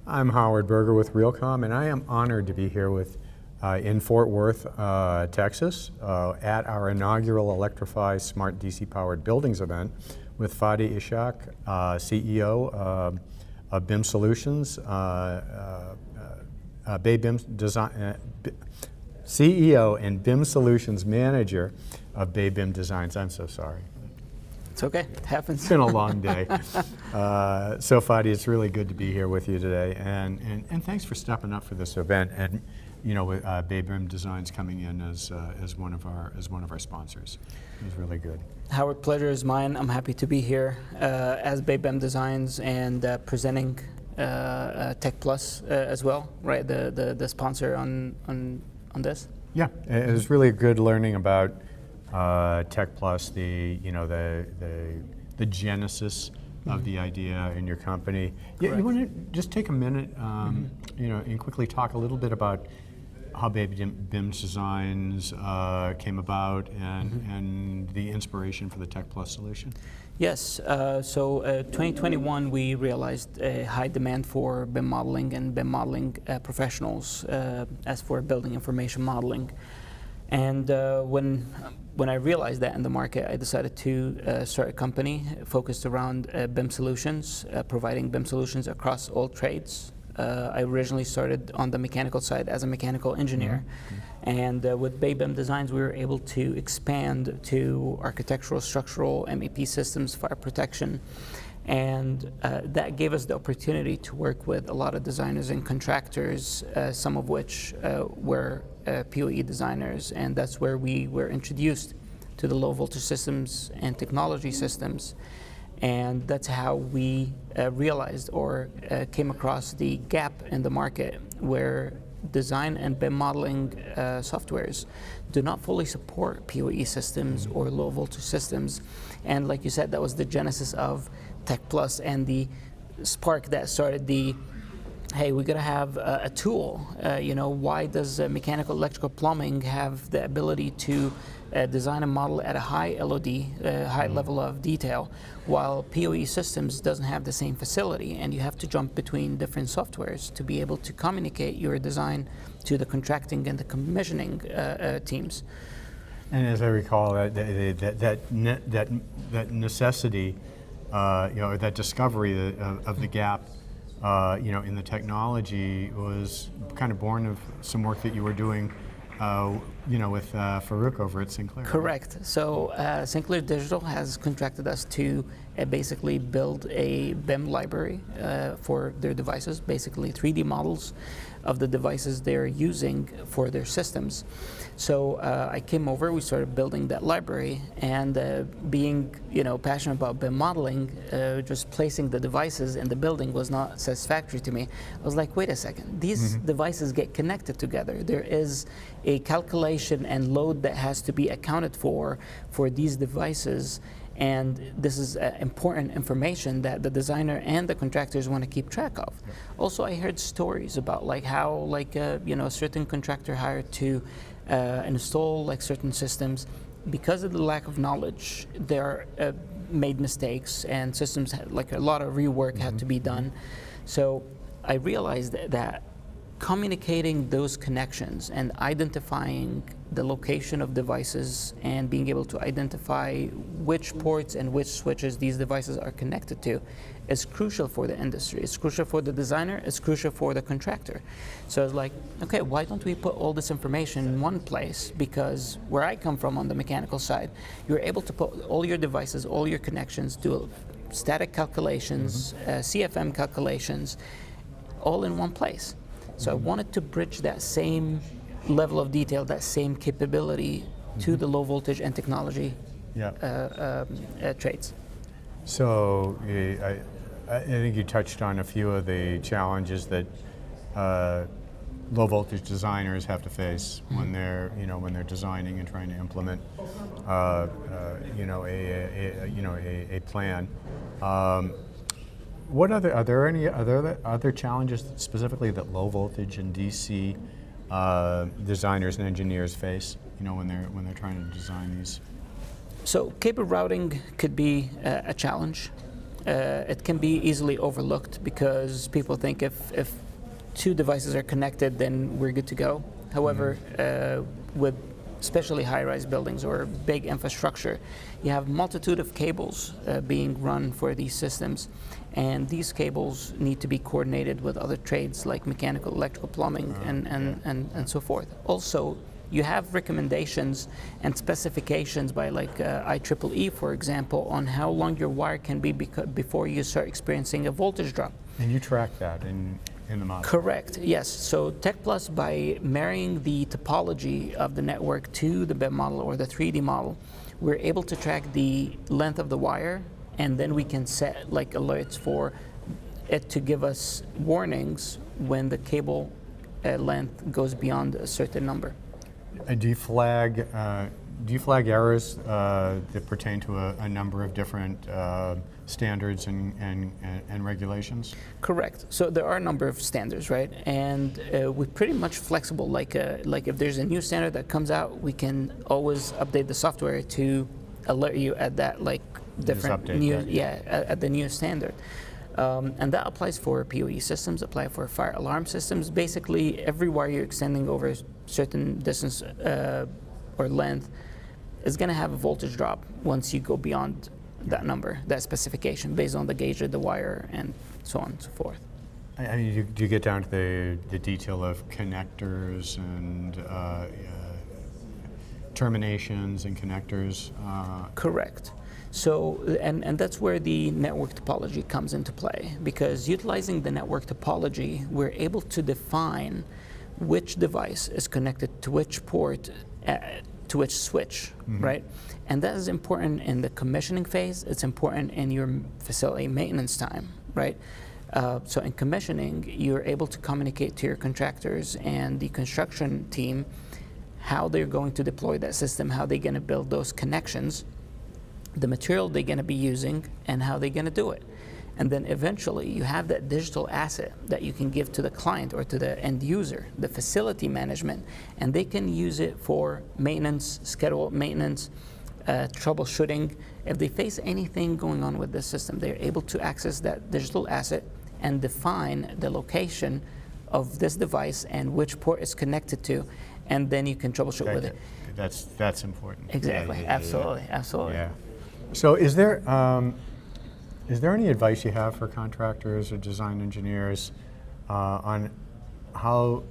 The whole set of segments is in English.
I'm Howard Berger with Realcomm, and I am honored to be here in Fort Worth, Texas, at our inaugural Electrify Smart DC-Powered Buildings event with Fady Ishak, CEO of BIM Solutions, BAY BIM Design, CEO and BIM Solutions Manager of BAY BIM Designs. I'm so sorry. It's okay, it happens. It's been a long day. So Fady, it's really good to be here with you today, and thanks for stepping up for this event, and with BAY BIM Designs coming in as one of our sponsors. It was really good. Howard, pleasure is mine. I'm happy to be here as BAY BIM Designs and presenting Tech Plus as well, right? The sponsor on this. Yeah, it was really good learning about Tech Plus, the genesis of the idea in your company. Yeah, you want to just take a minute, and quickly talk a little bit about how BAY BIM Designs came about and the inspiration for the Tech Plus solution. Yes, so 2021 we realized a high demand for BIM modeling and BIM modeling professionals as for building information modeling. And when I realized that in the market, I decided to start a company focused around BIM solutions, providing BIM solutions across all trades. I originally started on the mechanical side as a mechanical engineer. And with BAY BIM Designs, we were able to expand to architectural, structural, MEP systems, fire protection. And that gave us the opportunity to work with a lot of designers and contractors, some of which were POE designers, and that's where we were introduced to the low voltage systems and technology systems. And that's how we realized or came across the gap in the market where design and BIM modeling softwares do not fully support POE systems or low voltage systems. And like you said, that was the genesis of Tech Plus and the spark that started the, hey, we gotta have a tool. Why does mechanical, electrical, plumbing have the ability to design a model at a high LOD, high level of detail, while POE systems doesn't have the same facility, and you have to jump between different softwares to be able to communicate your design to the contracting and the commissioning teams. And as I recall, that necessity, or that discovery of the gap, in the technology was kind of born of some work that you were doing, with Farouk over at Sinclair. Correct. So Sinclair Digital has contracted us to basically build a BIM library for their devices, basically 3D models of the devices they're using for their systems. So I came over, we started building that library, and being passionate about BIM modeling, just placing the devices in the building was not satisfactory to me. I was like, wait a second, these devices get connected together. There is a calculation and load that has to be accounted for these devices. And this is important information that the designer and the contractors want to keep track of. Yeah. Also, I heard stories about how a certain contractor hired to install certain systems. Because of the lack of knowledge, they made mistakes, and systems had, a lot of rework had to be done. So I realized that communicating those connections and identifying the location of devices and being able to identify which ports and which switches these devices are connected to is crucial for the industry. It's crucial for the designer, it's crucial for the contractor. So I was like, okay, why don't we put all this information in one place? Because where I come from on the mechanical side, you're able to put all your devices, all your connections, do static calculations, CFM calculations, all in one place. So I wanted to bridge that same level of detail, that same capability to the low voltage and technology trades. So I think you touched on a few of the challenges that low voltage designers have to face when they're designing and trying to implement a plan. Are there any other challenges specifically that low voltage and DC designers and engineers face, when they're trying to design these? So cable routing could be a challenge. it can be easily overlooked because people think if two devices are connected, then we're good to go. However, with especially high-rise buildings or big infrastructure, you have multitude of cables being run for these systems, and these cables need to be coordinated with other trades like mechanical, electrical, plumbing, and so forth. Also, you have recommendations and specifications by like IEEE, for example, on how long your wire can be before you start experiencing a voltage drop. And you track that in the model? Correct, yes. So TechPlus, by marrying the topology of the network to the BIM model or the 3D model, we're able to track the length of the wire, and then we can set like alerts for it to give us warnings when the cable length goes beyond a certain number. Do you flag errors that pertain to a number of different standards and regulations? Correct. So there are a number of standards, right? And we're pretty much flexible. Like if there's a new standard that comes out, we can always update the software to alert you at that different new, at the new standard. And that applies for POE systems, apply for fire alarm systems. Basically, every wire you're extending over a certain distance or length is going to have a voltage drop once you go beyond that number, that specification, based on the gauge of the wire and so on and so forth. I mean, do you get down to the detail of connectors and terminations and connectors? Correct. So, and that's where the network topology comes into play, because utilizing the network topology, we're able to define which device is connected to which port, to which switch, right? And that is important in the commissioning phase. It's important in your facility maintenance time, right? So in commissioning, you're able to communicate to your contractors and the construction team how they're going to deploy that system, how they're going to build those connections, the material they're going to be using, and how they're going to do it. And then eventually you have that digital asset that you can give to the client or to the end user, the facility management, and they can use it for maintenance, scheduled maintenance, troubleshooting. If they face anything going on with the system, they're able to access that digital asset and define the location of this device and which port it's connected to, and then you can troubleshoot with it. That's important. Exactly, absolutely. Yeah. So is there any advice you have for contractors or design engineers on how,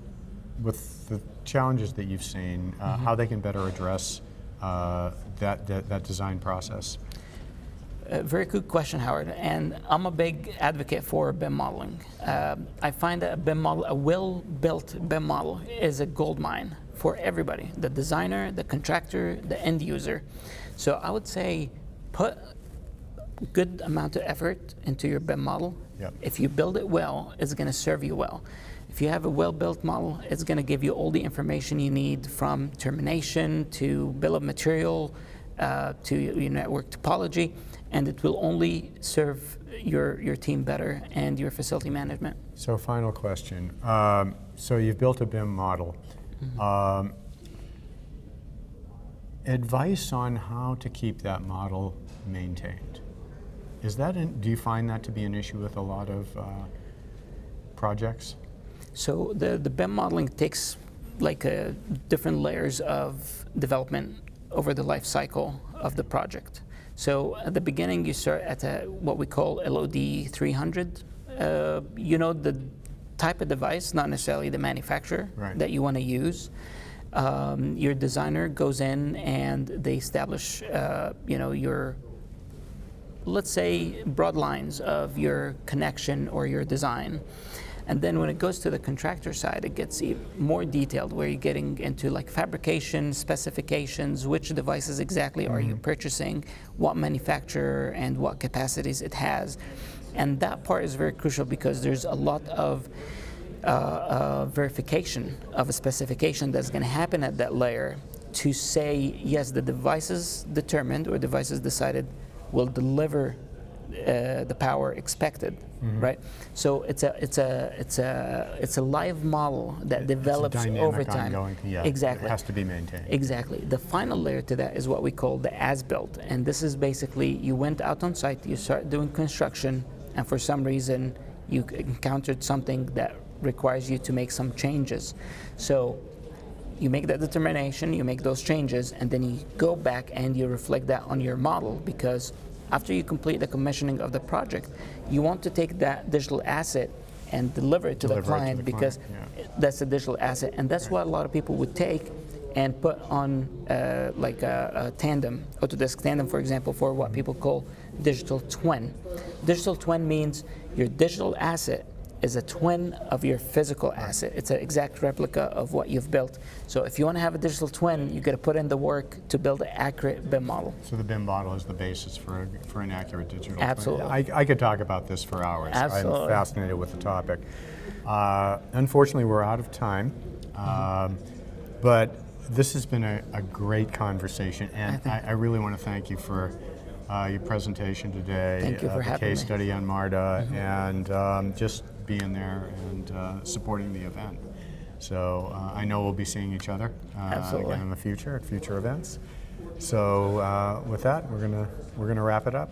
with the challenges that you've seen, how they can better address that design process? Very good question, Howard. And I'm a big advocate for BIM modeling. I find that a well-built BIM model is a gold mine for everybody, the designer, the contractor, the end user. So I would say put a good amount of effort into your BIM model. Yep. If you build it well, it's going to serve you well. If you have a well-built model, it's going to give you all the information you need, from termination to bill of material to your network topology, and it will only serve your team better and your facility management. So final question. So you've built a BIM model. Advice on how to keep that model maintained. Do you find that to be an issue with a lot of projects? So the BIM modeling takes different layers of development over the life cycle of the project. So at the beginning, you start at what we call LOD 300. You know the type of device, not necessarily the manufacturer, right, that you want to use. Your designer goes in and they establish, your, let's say, broad lines of your connection or your design. And then when it goes to the contractor side, it gets even more detailed, where you're getting into like fabrication, specifications, which devices exactly are you purchasing, what manufacturer and what capacities it has. And that part is very crucial, because there's a lot of verification of a specification that's going to happen at that layer to say, yes, the devices determined or devices decided will deliver the power expected, right? So it's a live model that develops it's a dynamic, over time. Ongoing, yeah, Exactly. It has to be maintained. Exactly. The final layer to that is what we call the as-built, and this is basically you went out on site, you start doing construction, and for some reason you encountered something that requires you to make some changes. So you make that determination, you make those changes, and then you go back and you reflect that on your model, because after you complete the commissioning of the project, you want to take that digital asset and deliver it to the client, because that's a digital asset, and that's what a lot of people would take and put on like a tandem, Autodesk Tandem, for example, for what people call digital twin. Digital twin means your digital asset is a twin of your physical asset. It's an exact replica of what you've built. So if you want to have a digital twin, you got to put in the work to build an accurate BIM model. So the BIM model is the basis for an accurate digital twin. Absolutely. I could talk about this for hours. Absolutely. I'm fascinated with the topic. Unfortunately, we're out of time, but this has been a great conversation, and I really want to thank you for your presentation today. Thank you for having the case me. study on MARTA, and just being there and supporting the event. So I know we'll be seeing each other Absolutely. again in the future at future events. So with that, we're gonna wrap it up.